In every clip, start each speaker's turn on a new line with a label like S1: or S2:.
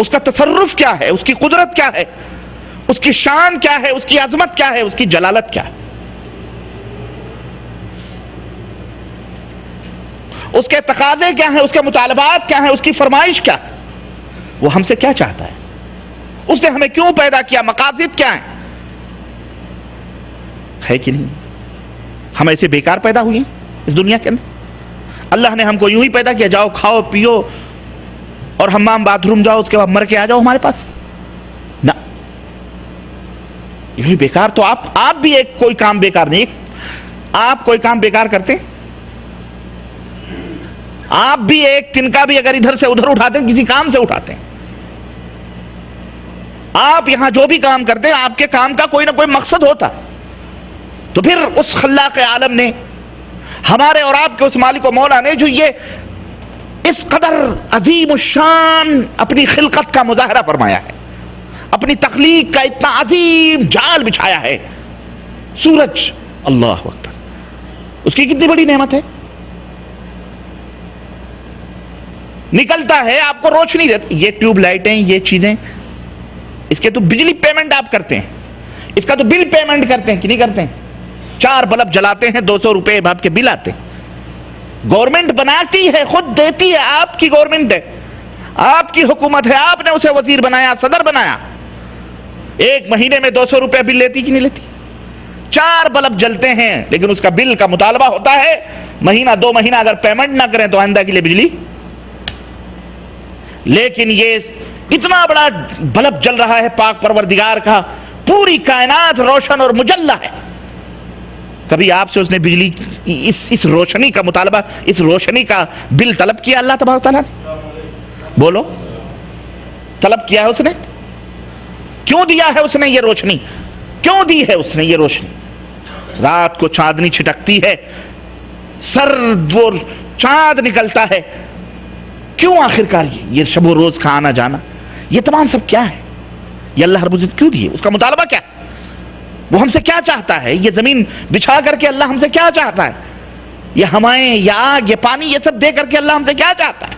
S1: اس کا تصرف کیا ہے، اس کی قدرت کیا ہے، اس کی شان کیا ہے، اس کی عظمت کیا ہے، اس کی جلالت کیا ہے، اس کے تقاضے کیا ہیں، اس کے مطالبات کیا ہیں، اس کی فرمائش کیا ہے، وہ ہم سے کیا چاہتا ہے، اس نے ہمیں کیوں پیدا کیا، مقاصد کیا ہیں، ہے کہ نہیں؟ ہم ایسے بیکار پیدا ہوئے ہیں اس دنیا کے اندر؟ اللہ نے ہم کو یوں ہی پیدا کیا جاؤ کھاؤ پیو اور حمام باتھ روم جاؤ، اس کے بعد مر کے آ جاؤ ہمارے پاس؟ نہ، یوں ہی بیکار. تو آپ بھی ایک کوئی کام بیکار نہیں. آپ کوئی کام بیکار کرتے؟ آپ بھی ایک تنکا بھی اگر ادھر سے ادھر اٹھاتے ہیں، کسی کام سے اٹھاتے ہیں. آپ یہاں جو بھی کام کرتے ہیں آپ کے کام کا کوئی نہ کوئی مقصد ہوتا. تو پھر اس خلاق عالم نے، ہمارے اور آپ کے اس مالک و مولا نے، جو یہ اس قدر عظیم الشان اپنی خلقت کا مظاہرہ فرمایا ہے، اپنی تخلیق کا اتنا عظیم جال بچھایا ہے، سورج، اللہ اکبر، اس کی کتنی بڑی نعمت ہے. نکلتا ہے آپ کو روشنی دیتا. یہ ٹیوب لائٹیں، یہ چیزیں، اس کے تو بجلی پیمنٹ آپ کرتے ہیں، اس کا تو بل پیمنٹ کرتے ہیں کہ نہیں کرتے ہیں؟ 4 بلب جلاتے ہیں، 200 روپے آپ کے بل آتے ہیں. گورنمنٹ بناتی ہے، خود دیتی ہے، آپ کی گورنمنٹ ہے، آپ کی حکومت ہے، آپ نے اسے وزیر بنایا، صدر بنایا. 1 مہینے میں 200 روپے بل لیتی کہ نہیں لیتی؟ 4 بلب جلتے ہیں لیکن اس کا بل کا مطالبہ ہوتا ہے مہینہ 2 مہینہ اگر پیمنٹ نہ کریں تو آئندہ کے لیے بجلی. لیکن یہ اتنا بڑا بلب جل رہا ہے پاک پروردگار کا، پوری کائنات روشن اور مجلہ ہے. کبھی آپ سے اس نے بجلی اس روشنی کا مطالبہ، اس روشنی کا بل طلب کیا اللہ تبارک و تعالیٰ نے؟ بولو، طلب کیا ہے اس نے؟ کیوں دیا ہے اس نے یہ روشنی؟ کیوں دی ہے اس نے یہ روشنی؟ رات کو چاندنی چھٹکتی ہے، سرد وہ چاند نکلتا ہے، کیوں آخرکار یہ شب و روز کا آنا جانا، یہ تمام سب کیا ہے؟ یہ اللہ رب العزت کیوں دیے؟ اس کا مطالبہ کیا ہے؟ وہ ہم سے کیا چاہتا ہے؟ یہ زمین بچھا کر کے اللہ ہم سے کیا چاہتا ہے؟ یہ ہوائیں، یہ آگ، یہ پانی، یہ سب دے کر کے اللہ ہم سے کیا چاہتا ہے؟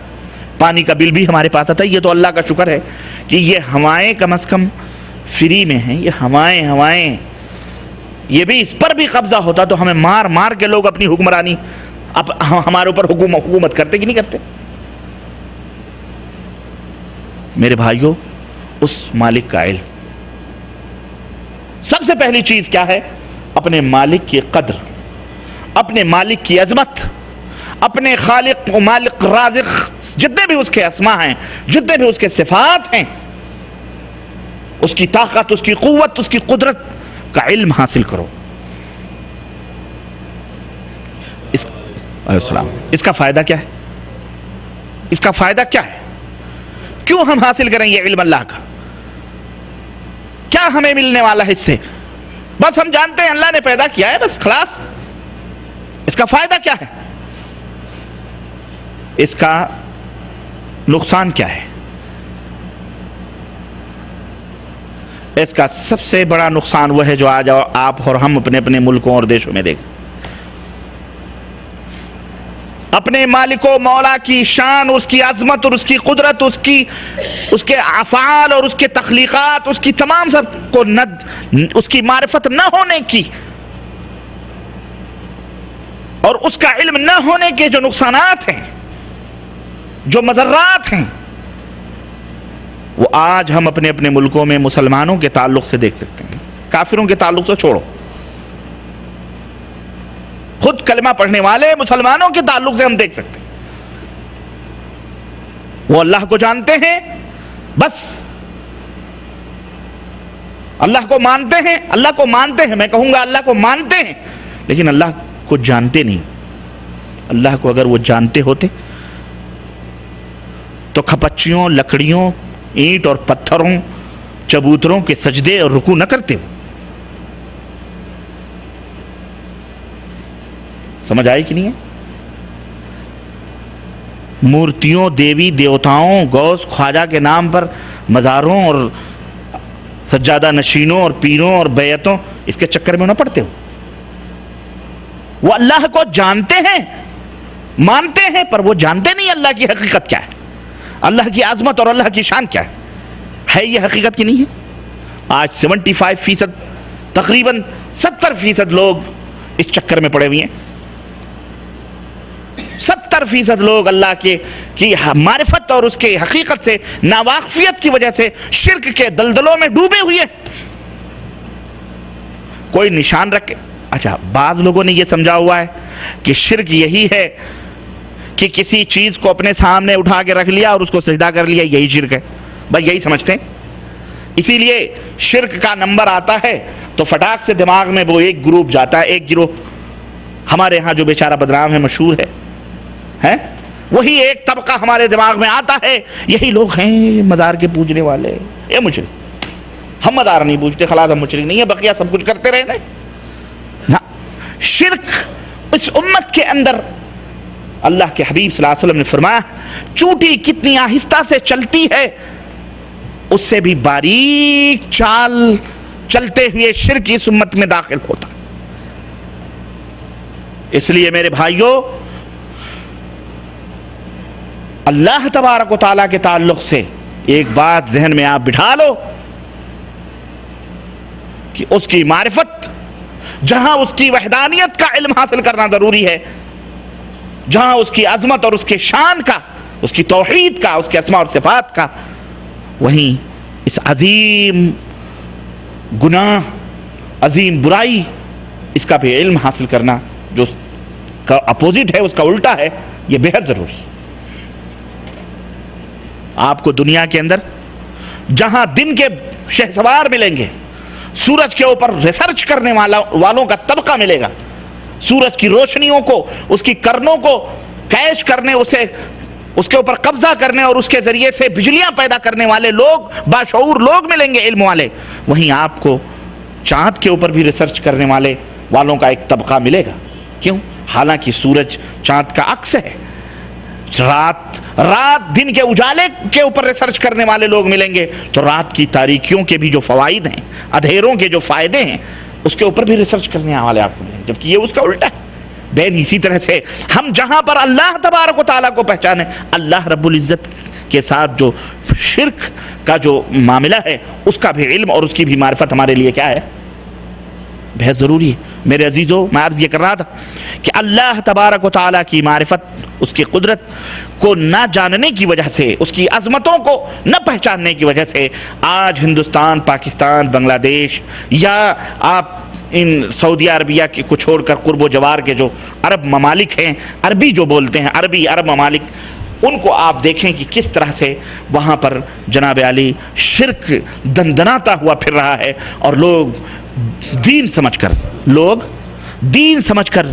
S1: پانی کا بل بھی ہمارے پاس آتا ہے. یہ تو اللہ کا شکر ہے کہ یہ ہوائیں کم از کم فری میں ہیں. یہ ہوائیں یہ بھی اس پر بھی قبضہ ہوتا تو ہمیں مار مار کے لوگ اپنی حکمرانی ہمارے اوپر حکومت کرتے کہ نہیں کرتے؟ میرے بھائیوں، اس مالک کا علم، سب سے پہلی چیز کیا ہے؟ اپنے مالک کی قدر، اپنے مالک کی عظمت، اپنے خالق و مالک رازق جتنے بھی اس کے اسماء ہیں، جتنے بھی اس کے صفات ہیں، اس کی طاقت، اس کی قوت، اس کی قدرت کا علم حاصل کرو. اس کا فائدہ کیا ہے؟ اس کا فائدہ کیا ہے؟ کیوں ہم حاصل کریں یہ علم اللہ کا؟ کیا ہمیں ملنے والا ہے اس سے؟ بس ہم جانتے ہیں اللہ نے پیدا کیا ہے، بس خلاص. اس کا فائدہ کیا ہے؟ اس کا نقصان کیا ہے؟ اس کا سب سے بڑا نقصان وہ ہے جو آج آپ اور ہم اپنے اپنے ملکوں اور دیشوں میں دیکھیں. اپنے مالک و مولا کی شان، اس کی عظمت اور اس کی قدرت، اس کے افعال اور اس کے تخلیقات، اس کی تمام سب کو اس کی معرفت نہ ہونے کی اور اس کا علم نہ ہونے کے جو نقصانات ہیں، جو مضرات ہیں، وہ آج ہم اپنے اپنے ملکوں میں مسلمانوں کے تعلق سے دیکھ سکتے ہیں. کافروں کے تعلق سے چھوڑو، خود کلمہ پڑھنے والے مسلمانوں کے تعلق سے ہم دیکھ سکتے ہیں. وہ اللہ کو جانتے ہیں، بس اللہ کو مانتے ہیں، اللہ کو مانتے ہیں، میں کہوں گا اللہ کو مانتے ہیں، لیکن اللہ کو جانتے نہیں. اللہ کو اگر وہ جانتے ہوتے تو کھپچیوں، لکڑیوں، اینٹ اور پتھروں، چبوتروں کے سجدے اور رکوع نہ کرتے. سمجھ آئی کہ نہیں ہے؟ مورتیوں، دیوی دیوتاؤں، غوث خواجہ کے نام پر مزاروں اور سجادہ نشینوں اور پیروں اور بیعتوں، اس کے چکر میں نہ پڑتے ہو. وہ اللہ کو جانتے ہیں، مانتے ہیں، پر وہ جانتے نہیں اللہ کی حقیقت کیا ہے، اللہ کی عظمت اور اللہ کی شان کیا ہے. ہے یہ حقیقت کی نہیں ہے؟ آج 75%، تقریباً 70% لوگ اس چکر میں پڑے ہوئے ہیں. 70% لوگ اللہ کی معرفت اور اس کے حقیقت سے ناواقفیت کی وجہ سے شرک کے دلدلوں میں ڈوبے ہوئے. کوئی نشان رکھے. اچھا، بعض لوگوں نے یہ سمجھا ہوا ہے کہ شرک یہی ہے کہ کسی چیز کو اپنے سامنے اٹھا کے رکھ لیا اور اس کو سجدہ کر لیا، یہی شرک ہے. بس یہی سمجھتے ہیں. اسی لیے شرک کا نمبر آتا ہے تو فٹاک سے دماغ میں وہ ایک گروپ جاتا ہے، ایک گروہ ہمارے ہاں جو بیچارہ بدنام ہے، مشہور ہے، وہی ایک طبقہ ہمارے دماغ میں آتا ہے. یہی لوگ ہیں مزار کے پوجنے والے، یہ مشرک. ہم مزار نہیں پوجتے، خلاص ہم مشرک نہیں ہے، بقیہ سب کچھ کرتے رہے. نہ، شرک اس امت کے اندر اللہ کے حبیب صلی اللہ علیہ وسلم نے فرمایا چونٹی کتنی آہستہ سے چلتی ہے اس سے بھی باریک چال چلتے ہوئے شرک اس امت میں داخل ہوتا. اس لیے میرے بھائیوں، اللہ تبارک و تعالیٰ کے تعلق سے ایک بات ذہن میں آپ بٹھا لو کہ اس کی معرفت، جہاں اس کی وحدانیت کا علم حاصل کرنا ضروری ہے، جہاں اس کی عظمت اور اس کے شان کا، اس کی توحید کا، اس کے اسماء اور صفات کا، وہیں اس عظیم گناہ، عظیم برائی، اس کا بھی علم حاصل کرنا، جو اس کا اپوزٹ ہے، اس کا الٹا ہے، یہ بے حد ضروری ہے. آپ کو دنیا کے اندر جہاں دن کے شہسوار ملیں گے، سورج کے اوپر ریسرچ کرنے والوں کا طبقہ ملے گا، سورج کی روشنیوں کو، اس کی کرنوں کو کیش کرنے، اس کے اوپر قبضہ کرنے اور اس کے ذریعے سے بجلیاں پیدا کرنے والے لوگ، باشعور لوگ ملیں گے، علم والے. وہیں آپ کو چاند کے اوپر بھی ریسرچ کرنے والوں کا ایک طبقہ ملے گا. کیوں؟ حالانکہ سورج چاند کا عکس ہے. رات دن کے اجالے کے اوپر ریسرچ کرنے والے لوگ ملیں گے تو رات کی تاریکیوں کے بھی جو فوائد ہیں، اندھیروں کے جو فائدے ہیں، اس کے اوپر بھی ریسرچ کرنے والے آپ کو ملیں گے، جبکہ یہ اس کا الٹا ہے. بین اسی طرح سے ہم جہاں پر اللہ تبارک و تعالیٰ کو پہچانے، اللہ رب العزت کے ساتھ جو شرک کا جو معاملہ ہے، اس کا بھی علم اور اس کی بھی معرفت ہمارے لیے کیا ہے؟ بہت ضروری ہے. میرے عزیزو، میں عرض یہ کر رہا تھا کہ اللہ تبارک و تعالیٰ کی معرفت، اس کی قدرت کو نہ جاننے کی وجہ سے، اس کی عظمتوں کو نہ پہچاننے کی وجہ سے آج ہندوستان، پاکستان، بنگلہ دیش، یا آپ ان سعودیہ عربیہ کو چھوڑ کر قرب و جوار کے جو عرب ممالک ہیں، عربی جو بولتے ہیں، عرب ممالک، ان کو آپ دیکھیں کہ کس طرح سے وہاں پر جناب علی شرک دندناتا ہوا پھر رہا ہے، اور لوگ دین سمجھ کر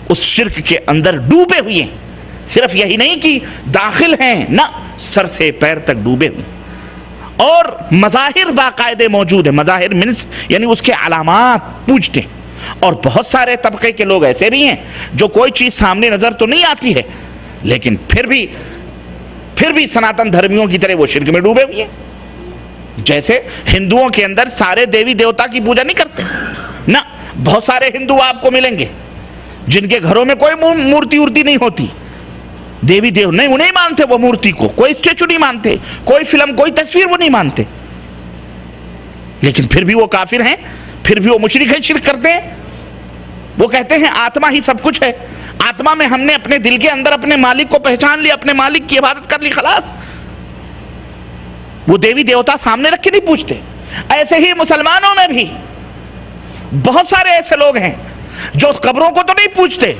S1: اس شرک کے اندر ڈوبے ہوئے ہیں. صرف یہی نہیں کہ داخل ہیں، نہ سر سے پیر تک ڈوبے ہوئے ہیں. اور مظاہر باقاعدے موجود ہیں، مظاہر منس یعنی اس کے علامات پوجتے ہیں. اور بہت سارے طبقے کے لوگ ایسے بھی ہیں جو کوئی چیز سامنے نظر تو نہیں آتی ہے، لیکن پھر بھی سناتن دھرمیوں کی طرح وہ شرک میں ڈوبے ہوئے ہیں. جیسے ہندوؤں کے اندر سارے دیوی دیوتا کی پوجا نہیں کرتے، نہ، بہت سارے ہندو آپ کو ملیں گے جن کے گھروں میں کوئی مورتی نہیں ہوتی، دیوی دیو نہیں، وہ نہیں مانتے وہ مورتی کو، کوئی اسٹیچو نہیں مانتے، کوئی فلم، کوئی تصویر وہ نہیں مانتے، لیکن پھر بھی وہ کافر ہیں، پھر بھی وہ مشرک ہیں، شرک کرتے ہیں. وہ کہتے ہیں آتما ہی سب کچھ ہے، آتما میں ہم نے اپنے دل کے اندر اپنے مالک کو پہچان لیا، اپنے مالک کی عبادت کر لی، خلاص. وہ دیوی دیوتا سامنے رکھ کے نہیں پوچھتے. ایسے ہی مسلمانوں میں بھی بہت سارے ایسے لوگ ہیں جو قبروں کو تو نہیں پوچھتے،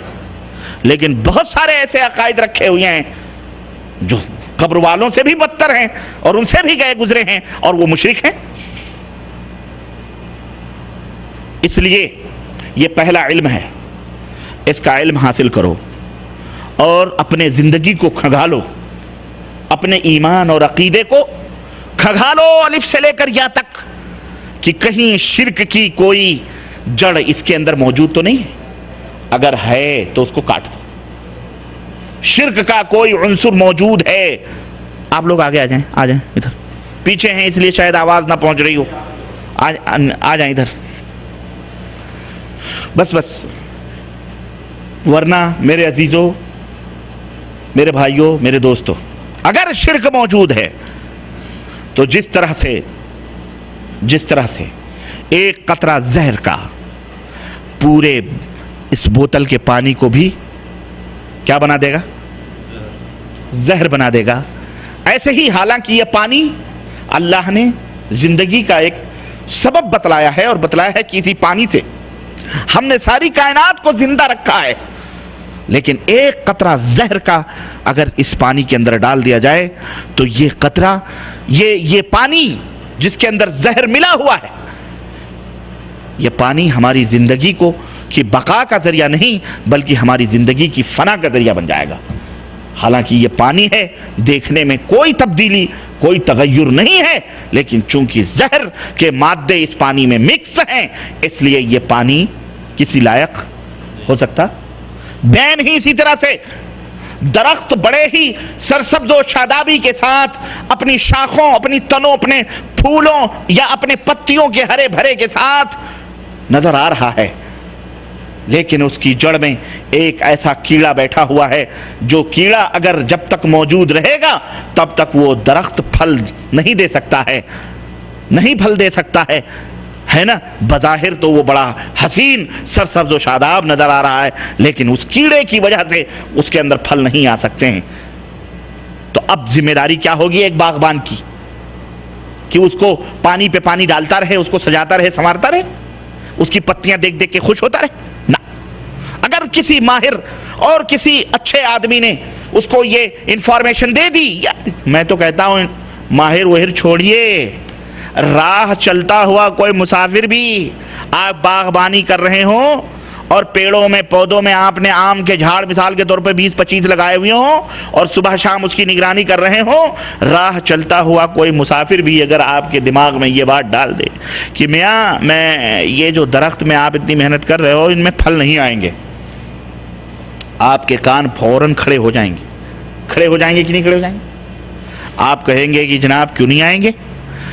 S1: لیکن بہت سارے ایسے عقائد رکھے ہوئے ہیں جو قبر والوں سے بھی بدتر ہیں اور ان سے بھی گئے گزرے ہیں، اور وہ مشرک ہیں. اس لیے یہ پہلا علم ہے، اس کا علم حاصل کرو اور اپنے زندگی کو کھنگالو، اپنے ایمان اور عقیدے کو کھنگالو الف سے لے کر یا تک، کہ کہیں شرک کی کوئی جڑ اس کے اندر موجود تو نہیں ہے. اگر ہے تو اس کو کاٹ دو. شرک کا کوئی عنصر موجود ہے. آپ لوگ آگے آ جائیں ادھر، پیچھے ہیں اس لیے شاید آواز نہ پہنچ رہی ہو، آ جائیں ادھر، بس. ورنہ میرے عزیزوں، میرے بھائیوں، میرے دوستوں، اگر شرک موجود ہے تو جس طرح سے ایک قطرہ زہر کا پورے اس بوتل کے پانی کو بھی کیا بنا دے گا؟ زہر بنا دے گا. ایسے ہی حالانکہ یہ پانی اللہ نے زندگی کا ایک سبب بتلایا ہے، اور بتلایا ہے کہ اسی پانی سے ہم نے ساری کائنات کو زندہ رکھا ہے، لیکن ایک قطرہ زہر کا اگر اس پانی کے اندر ڈال دیا جائے تو یہ قطرہ، یہ پانی جس کے اندر زہر ملا ہوا ہے، یہ پانی ہماری زندگی کی بقا کا ذریعہ نہیں بلکہ ہماری زندگی کی فنا کا ذریعہ بن جائے گا. حالانکہ یہ پانی ہے، دیکھنے میں کوئی تبدیلی، کوئی تغیر نہیں ہے، لیکن چونکہ زہر کے مادے اس پانی میں مکس ہیں اس لیے یہ پانی کسی لائق ہو سکتا. بین ہی اسی طرح سے درخت بڑے ہی سرسبز و شادابی کے ساتھ اپنی شاخوں، اپنی تنوں، اپنے پھولوں یا اپنے پتیوں کے ہرے بھرے کے ساتھ نظر آ رہا ہے، لیکن اس کی جڑ میں ایک ایسا کیڑا بیٹھا ہوا ہے جو کیڑا اگر جب تک موجود رہے گا تب تک وہ درخت پھل نہیں دے سکتا ہے، نہیں پھل دے سکتا ہے نا. بظاہر تو وہ بڑا حسین سرسبز و شاداب نظر آ رہا ہے، لیکن اس کیڑے کی وجہ سے اس کے اندر پھل نہیں آ سکتے ہیں. تو اب ذمہ داری کیا ہوگی ایک باغبان کی کہ اس کو پانی پہ پانی ڈالتا رہے، اس کو سجاتا رہے، سنوارتا رہے، اس کی پتیاں دیکھ دیکھ کے خوش ہوتا رہے؟ نہ. اگر کسی ماہر اور کسی اچھے آدمی نے اس کو یہ انفارمیشن دے دی، میں تو کہتا ہوں ماہر وہر چھوڑیے، راہ چلتا ہوا کوئی مسافر بھی آپ باغبانی کر رہے ہوں اور پیڑوں میں پودوں میں آپ نے آم کے جھاڑ مثال کے طور پہ 20-25 لگائے ہوئے ہوں اور صبح شام اس کی نگرانی کر رہے ہوں، راہ چلتا ہوا کوئی مسافر بھی اگر آپ کے دماغ میں یہ بات ڈال دے کہ میاں میں یہ جو درخت میں آپ اتنی محنت کر رہے ہو ان میں پھل نہیں آئیں گے، آپ کے کان فوراً کھڑے ہو جائیں گے. کھڑے ہو جائیں گے کہ نہیں کھڑے ہو جائیں گے؟ آپ کہیں گے کہ جناب کیوں نہیں آئیں گے؟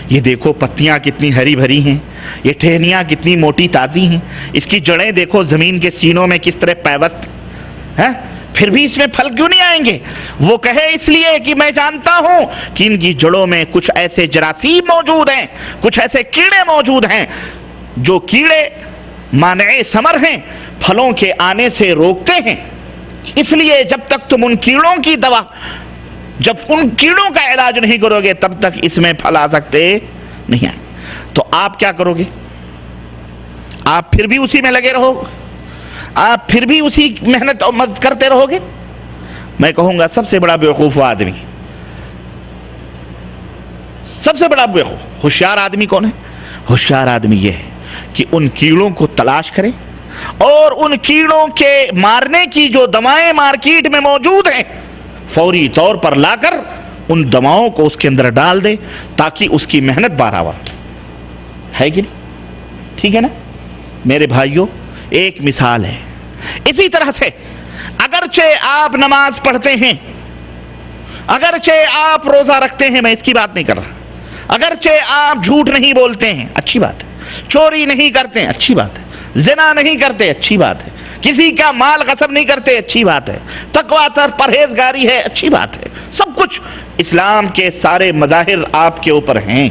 S1: یہ دیکھو پتیاں کتنی ہری بھری ہیں، یہ ٹہنیاں کتنی موٹی تازی ہیں، اس کی جڑیں دیکھو زمین کے سینوں میں کس طرح پیوست ہیں، پھر بھی اس میں پھل کیوں نہیں آئیں گے؟ وہ کہے اس لیے کہ میں جانتا ہوں کہ ان کی جڑوں میں کچھ ایسے جراثیم موجود ہیں، کچھ ایسے کیڑے موجود ہیں جو کیڑے مانع ثمر ہیں، پھلوں کے آنے سے روکتے ہیں. اس لیے جب تک تم ان کیڑوں کی دوا، جب ان کیڑوں کا علاج نہیں کرو گے تب تک اس میں پھل آ سکتے نہیں آئیں. تو آپ کیا کرو گے؟ آپ پھر بھی اسی میں لگے رہو گے، آپ پھر بھی اسی محنت اور مزد کرتے رہو گے. میں کہوں گا سب سے بڑا بیوقوف آدمی، سب سے بڑا بیوقوف ہوشیار آدمی کون ہے؟ ہوشیار آدمی یہ ہے کہ ان کیڑوں کو تلاش کرے اور ان کیڑوں کے مارنے کی جو دوائیں مارکیٹ میں موجود ہیں فوری طور پر لا کر ان دواؤں کو اس کے اندر ڈال دے تاکہ اس کی محنت برابر ہے کہ نہیں؟ ٹھیک ہے نا میرے بھائیوں؟ ایک مثال ہے. اسی طرح سے اگرچہ آپ نماز پڑھتے ہیں، اگرچہ آپ روزہ رکھتے ہیں، میں اس کی بات نہیں کر رہا، اگرچہ آپ جھوٹ نہیں بولتے ہیں، اچھی بات ہے، چوری نہیں کرتے ہیں، اچھی بات ہے، زنا نہیں کرتے، اچھی بات ہے، کسی کا مال غصب نہیں کرتے، اچھی بات ہے، تقویٰ پرہیزگاری ہے، اچھی بات ہے، سب کچھ اسلام کے سارے مظاہر آپ کے اوپر ہیں،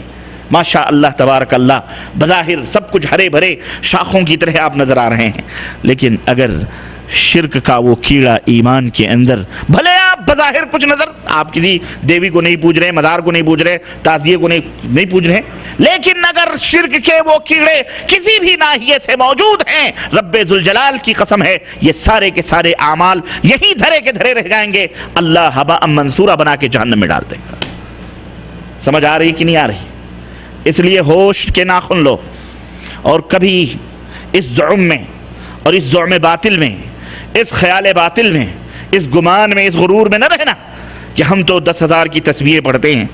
S1: ماشاء اللہ تبارک اللہ، بظاہر سب کچھ ہرے بھرے شاخوں کی طرح آپ نظر آ رہے ہیں. لیکن اگر شرک کا وہ کیڑا ایمان کے اندر، بھلے آپ بظاہر کچھ نظر، آپ کسی دیوی کو نہیں پوج رہے، مزار کو نہیں پوج رہے، تعزیے کو نہیں پوج رہے، لیکن اگر شرک کے وہ کیڑے کسی بھی ناحیے سے موجود ہیں، رب ذوالجلال کی قسم ہے یہ سارے کے سارے اعمال یہی دھرے کے دھرے رہ جائیں گے، اللہ ہباء منصورا بنا کے جہنم میں ڈال دے گا. سمجھ آ رہی کہ نہیں آ رہی؟ اس لیے ہوش کے ناخن لو اور کبھی اس زعم میں اور اس زعم باطل میں، اس خیال باطل میں، اس گمان میں، اس غرور میں نہ رہنا کہ ہم تو 10,000 کی تسبیحیں پڑھتے ہیں،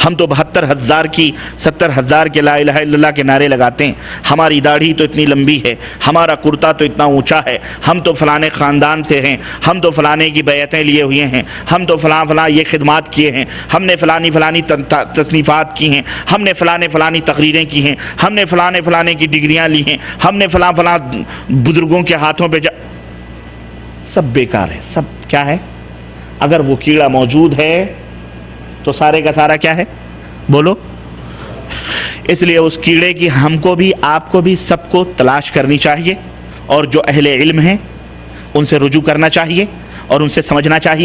S1: ہم تو 72,000 کی 70,000 کے لا الہ الا اللہ کے نعرے لگاتے ہیں، ہماری داڑھی تو اتنی لمبی ہے، ہمارا کرتا تو اتنا اونچا ہے، ہم تو فلانے خاندان سے ہیں، ہم تو فلانے کی بیعتیں لیے ہوئے ہیں، ہم تو فلاں یہ خدمات کیے ہیں، ہم نے فلانی تصنیفات کی ہیں، ہم نے فلانی تقریریں کی ہیں، ہم نے فلانے کی ڈگریاں لی ہیں، ہم نے فلاں بزرگوں کے ہاتھوں پہ سب بیکار ہے. سب کیا ہے؟ اگر وہ کیڑا موجود ہے تو سارے کا سارا کیا ہے؟ بولو اس لیے اس کیڑے کی ہم کو بھی آپ کو بھی سب کو تلاش کرنی چاہیے، اور جو اہل علم ہیں ان سے رجوع کرنا چاہیے اور ان سے سمجھنا چاہیے